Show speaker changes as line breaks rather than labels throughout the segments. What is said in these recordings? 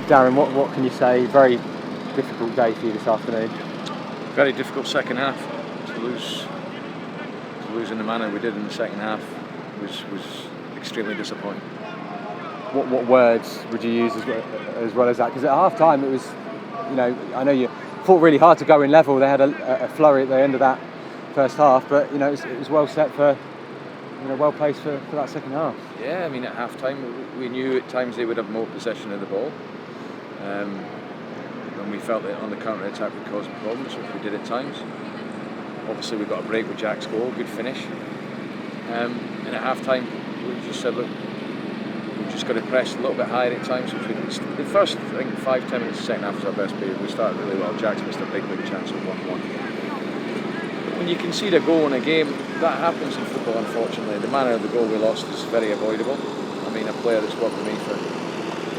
Darren, what can you say? Very difficult day for you this afternoon.
Very difficult second half. To lose in the manner we did in the second half was extremely disappointing.
What words would you use as well as that? Because at half time it was, I know you fought really hard to go in level. They had a flurry at the end of that first half, but it was well set for, well placed for that second half.
Yeah, I mean at half time we knew at times they would have more possession of the ball. And we felt that on the counter attack we caused problems, which we did at times. Obviously we got a break with Jack's goal, good finish. And at half time we just said, look, we've just got to press a little bit higher at times. Which the first, I think, 5-10 minutes of the second half was our best period. We started really well. Jack's missed a big chance of 1-1. When you concede a goal in a game, that happens in football, unfortunately. The manner of the goal we lost is very avoidable. I mean, a player that's worked with me for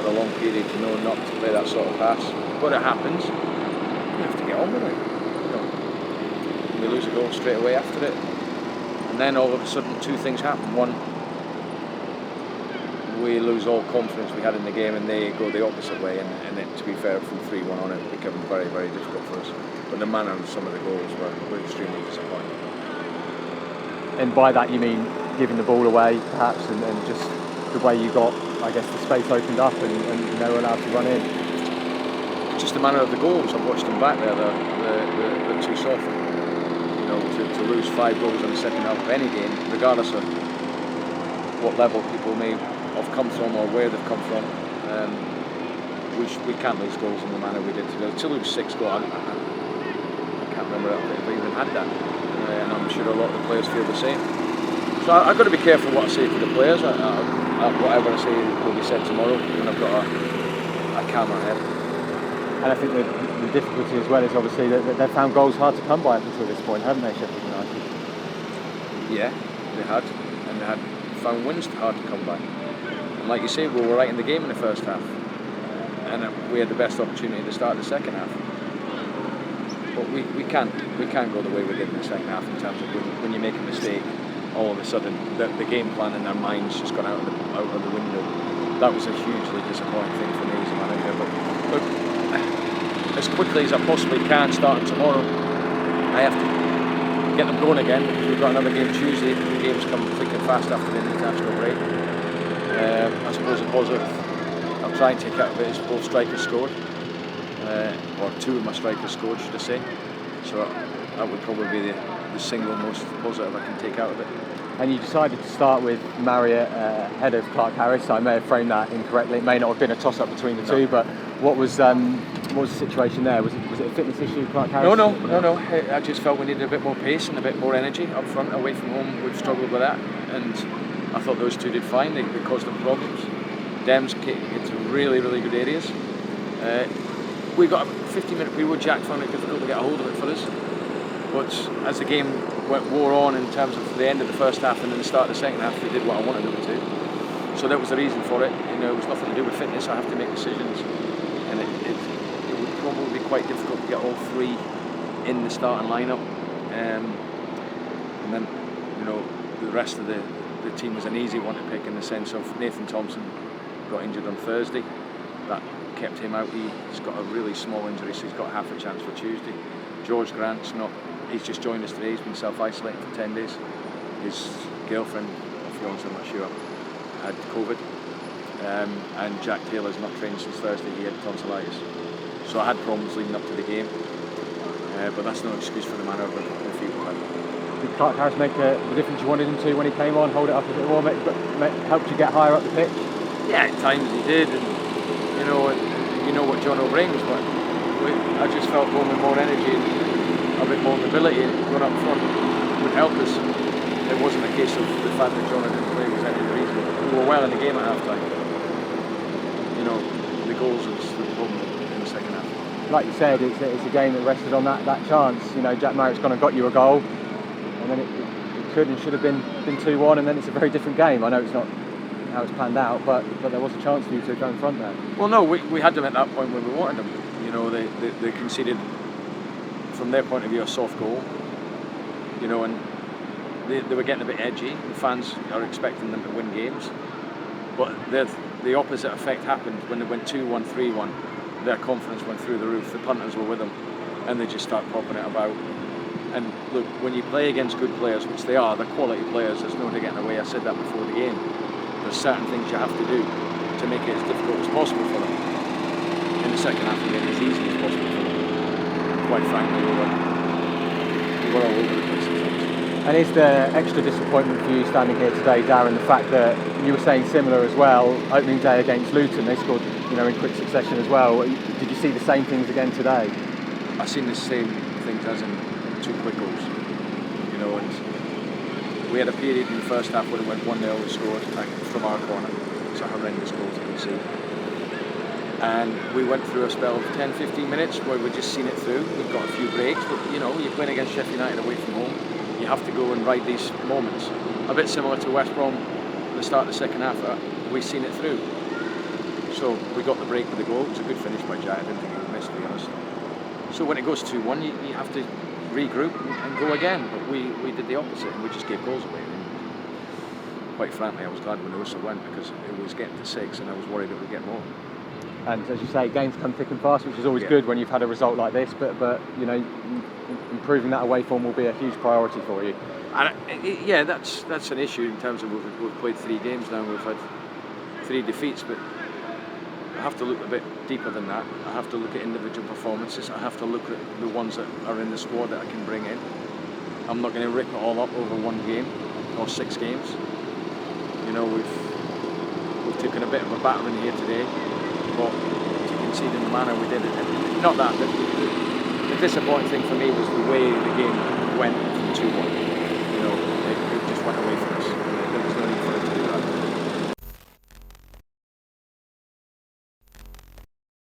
a long period to know not to play that sort of pass. But it happens. You have to get on with it. We lose a goal straight away after it. And then all of a sudden two things happen. One, we lose all confidence we had in the game and they go the opposite way, and it, to be fair, from 3-1 on it became very, very difficult for us. But the manner of some of the goals were extremely disappointing.
And by that you mean giving the ball away perhaps, and just the way you got, I guess, the space opened up and they were allowed to run in?
Just the manner of the goals. I've watched them back there, they're too soft. To lose 5 goals in the second half of any game, regardless of what level people may have come from or where they've come from, we can't lose goals in the manner we did today. To lose 6 goals, I can't remember if we even had that, and I'm sure a lot of the players feel the same. So I've got to be careful what I say to the players. Whatever I say will be said tomorrow when I've got a calmer head.
And I think the difficulty as well is obviously that they've found goals hard to come by up until this point, haven't they, Sheffield United?
Yeah, they had, and they had found wins hard to come by. And like you say, we were right in the game in the first half, and we had the best opportunity to start the second half. But we can't go the way we did in the second half in terms of when you make a mistake, all of a sudden the game plan in their minds just gone out of the window. That was a hugely disappointing thing for me as a manager. But as quickly as I possibly can, starting tomorrow, I have to get them going again, because we've got another game Tuesday. The games come thick and fast after the international break. I suppose a positive I'm trying to take out of it is both strikers scored, or 2 of my strikers scored, should I say. So that would probably be the single most positive I can take out of it.
And you decided to start with Marriott ahead of Clark Harris. I may have framed that incorrectly. It may not have been a toss-up between the two, but what was the situation there? Was it a fitness issue, Clark Harris?
No. I just felt we needed a bit more pace and a bit more energy up front. Away from home, we've struggled with that, and I thought those 2 did fine. They caused them problems. Dems hit some really, really good areas. We got a 15-minute period. Jack found it difficult to get a hold of it for us. But as the game wore on in terms of the end of the first half and then the start of the second half, they did what I wanted them to. So that was the reason for it. It was nothing to do with fitness. I have to make decisions, and it would probably be quite difficult to get all 3 in the starting lineup. And then the rest of the team was an easy one to pick, in the sense of Nathan Thompson got injured on Thursday. That kept him out. He's got a really small injury, so he's got half a chance for Tuesday. George Grant's not. He's just joined us today. He's been self-isolating for 10 days. His girlfriend, or fiance, I'm not sure, had COVID. And Jack Taylor's not trained since Thursday. He had tonsillitis. So I had problems leading up to the game. But that's no excuse for the manner of the field.
Did Clark Harris make the difference you wanted him to when he came on? Hold it up a bit more, helped you get higher up the pitch? Yeah,
at times he did. And you know what John O'Brien was like. I just felt going with more energy and a bit more mobility going up front would help us. It wasn't a case of the fact that John didn't play was any of the reason. We were well in the game at half time. The goals was the problem in the second half.
Like you said, it's a game that rested on that chance. Jack Marriott's gone and got you a goal, and then it could and should have been 2-1, and then it's a very different game. I know it's not how it's planned out, but there was a chance for you to go in front there.
Well, no, we had them at that point when we wanted them. They conceded, from their point of view, a soft goal. And they were getting a bit edgy. The fans are expecting them to win games. But the opposite effect happened when they went 2-1, 3-1. Their confidence went through the roof. The punters were with them, and they just start popping it about. And look, when you play against good players, which they are, they're quality players, there's no getting away. I said that before the game. There's certain things you have to do to make it as difficult as possible for them. In the second half, to make it as easy as possible for them. And quite frankly, we were all over the place.
And is there extra disappointment for you standing here today, Darren, the fact that you were saying similar as well, opening day against Luton, they scored, in quick succession as well. Did you see the same things again today?
I've seen the same things as in 2 quick goals. And we had a period in the first half when it went 1-0 and scored from our corner. It's a horrendous goal to concede. And we went through a spell of 10-15 minutes where we'd just seen it through. We've got a few breaks, but you're playing against Sheffield United away from home. You have to go and ride these moments. A bit similar to West Brom at the start of the second half. We've seen it through. So we got the break with the goal. It was a good finish by Jack. I didn't think he would miss, to be honest. So when it goes 2-1, you have to regroup and go again. But we did the opposite, and we just gave goals away. And quite frankly, I was glad when the whistle went, because it was getting to 6, and I was worried it would get more.
And as you say, games come thick and fast, which is always good when you've had a result like this. But improving that away form will be a huge priority for you.
And that's an issue in terms of we've played 3 games now and we've had 3 defeats. But I have to look a bit deeper than that. I have to look at individual performances. I have to look at the ones that are in the squad that I can bring in. I'm not going to rip it all up over 1 game or 6 games. We've taken a bit of a battering here today. But to concede in the manner we did it, not that. The disappointing thing for me was the way the game went from 2-1. It just went away from us.